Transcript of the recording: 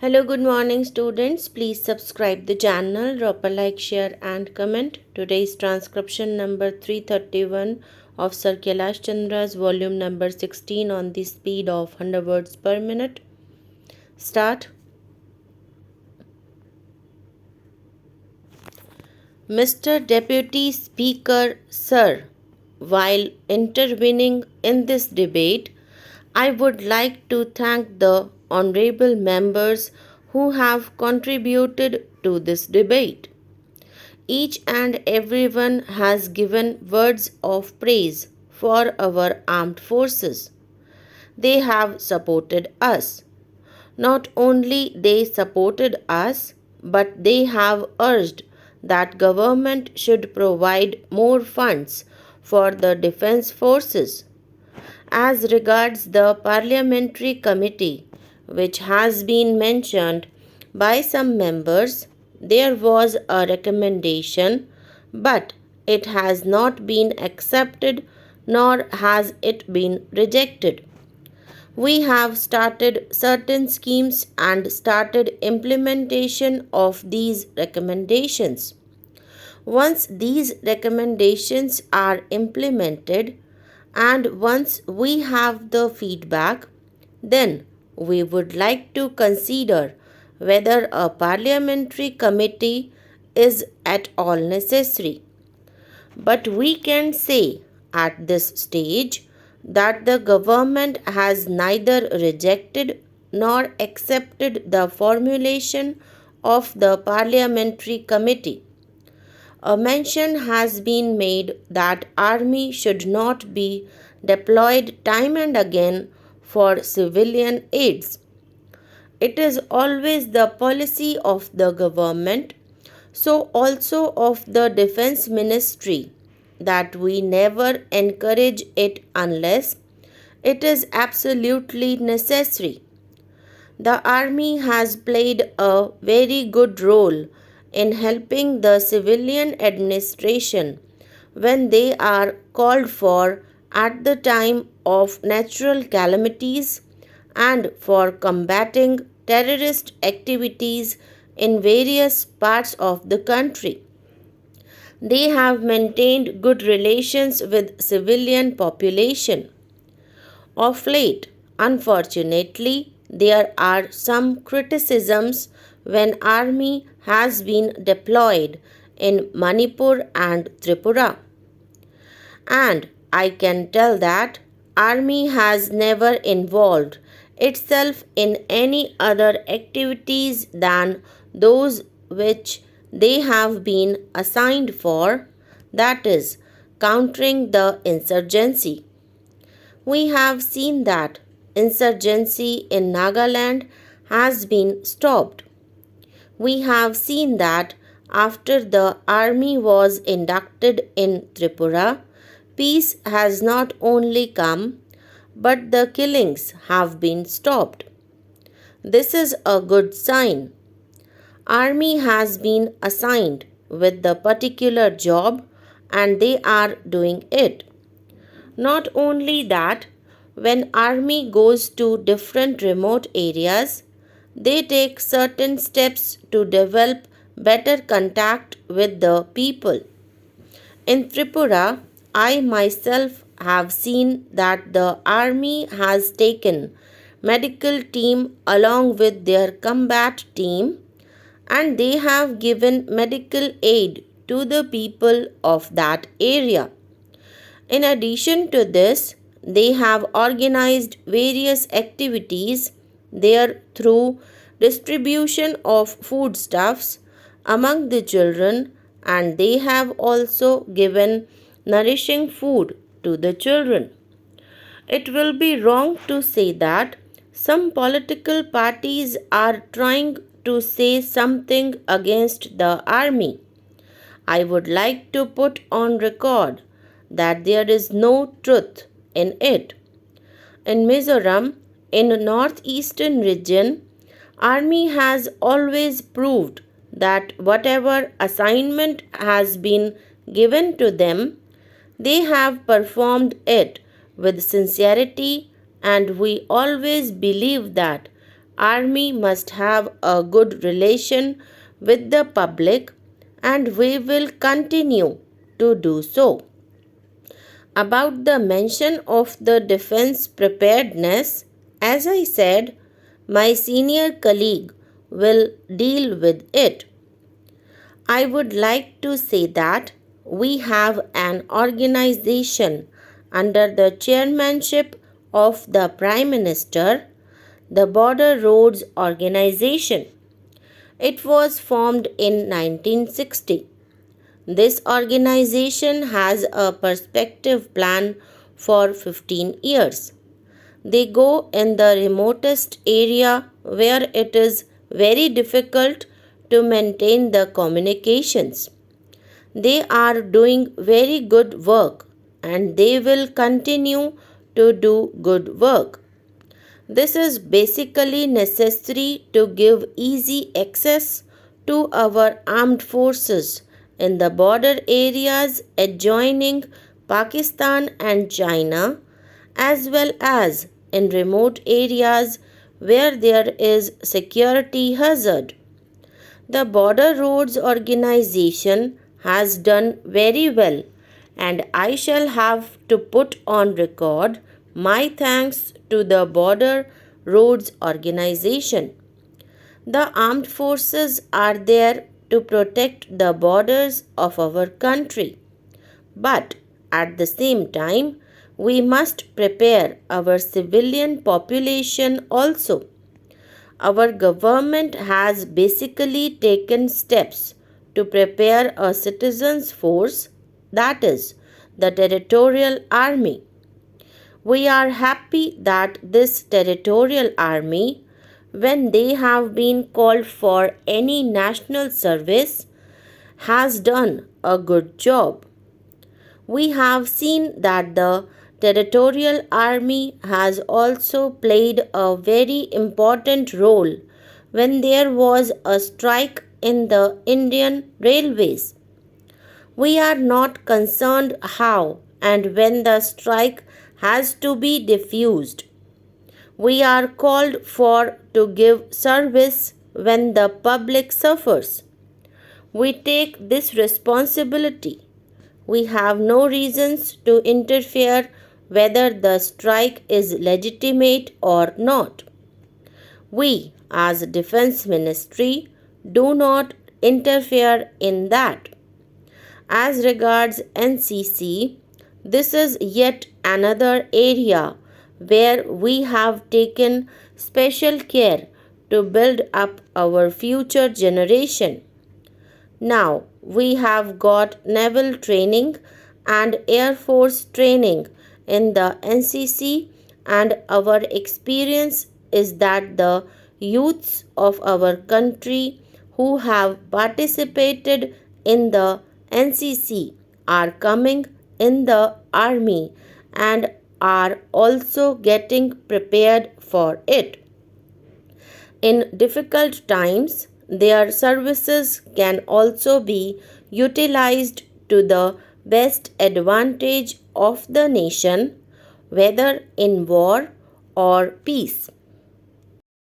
Hello, good morning students. Please subscribe the channel, drop a like, share and comment. Today's transcription number 331 of Sir Kailash Chandra's volume number 16 on the speed of 100 words per minute. Start. Mr. Deputy Speaker, Sir, while intervening in this debate, I would like to thank the honorable members who have contributed to this debate. Each and everyone has given words of praise for our armed forces. They have supported us. Not only they supported us, but they have urged that government should provide more funds for the defense forces. As regards the parliamentary committee, which has been mentioned by some members, there was a recommendation, but it has not been accepted nor has it been rejected. We have started certain schemes and started implementation of these recommendations. Once these recommendations are implemented and once we have the feedback, then we would like to consider whether a parliamentary committee is at all necessary. But we can say at this stage that the government has neither rejected nor accepted the formulation of the parliamentary committee. A mention has been made that army should not be deployed time and again for civilian aids. It is always the policy of the government, so also of the defense ministry, that we never encourage it unless it is absolutely necessary. The army has played a very good role in helping the civilian administration when they are called for at the time of natural calamities and for combating terrorist activities in various parts of the country. They have maintained good relations with civilian population. Of late, unfortunately, there are some criticisms when army has been deployed in Manipur and Tripura. And I can tell that army has never involved itself in any other activities than those which they have been assigned for, that is, countering the insurgency. We have seen that insurgency in Nagaland has been stopped. We have seen that after the army was inducted in Tripura, peace has not only come, but the killings have been stopped. This is a good sign. Army has been assigned with the particular job and they are doing it. Not only that, when army goes to different remote areas, they take certain steps to develop better contact with the people. In Tripura, I myself have seen that the army has taken medical team along with their combat team and they have given medical aid to the people of that area. In addition to this, they have organized various activities there through distribution of foodstuffs among the children and they have also given nourishing food to the children. It will be wrong to say that some political parties are trying to say something against the army. I would like to put on record that there is no truth in it. In Mizoram, in northeastern region, army has always proved that whatever assignment has been given to them, they have performed it with sincerity and we always believe that Army must have a good relation with the public, and we will continue to do so. About the mention of the defense preparedness, as I said, my senior colleague will deal with it. I would like to say that we have an organization under the chairmanship of the Prime Minister, the Border Roads Organization. It was formed in 1960. This organization has a perspective plan for 15 years. They go in the remotest area where it is very difficult to maintain the communications. They are doing very good work and they will continue to do good work. This is basically necessary to give easy access to our armed forces in the border areas adjoining Pakistan and China, as well as in remote areas where there is security hazard. The Border Roads Organization has done very well, and I shall have to put on record my thanks to the Border Roads Organization. The armed forces are there to protect the borders of our country. But at the same time, we must prepare our civilian population also. Our government has basically taken steps to prepare a citizens' force, that is, the territorial army. We are happy that this territorial army, when they have been called for any national service, has done a good job. We have seen that the territorial army has also played a very important role when there was a strike in the Indian Railways. We are not concerned how and when the strike has to be diffused. We are called for to give service when the public suffers. We take this responsibility. We have no reasons to interfere whether the strike is legitimate or not. We, as Defense Ministry, do not interfere in that. As regards NCC, this is yet another area where we have taken special care to build up our future generation. Now we have got naval training and air force training in the NCC, and our experience is that the youths of our country who have participated in the NCC are coming in the army and are also getting prepared for it. In difficult times, their services can also be utilized to the best advantage of the nation, whether in war or peace.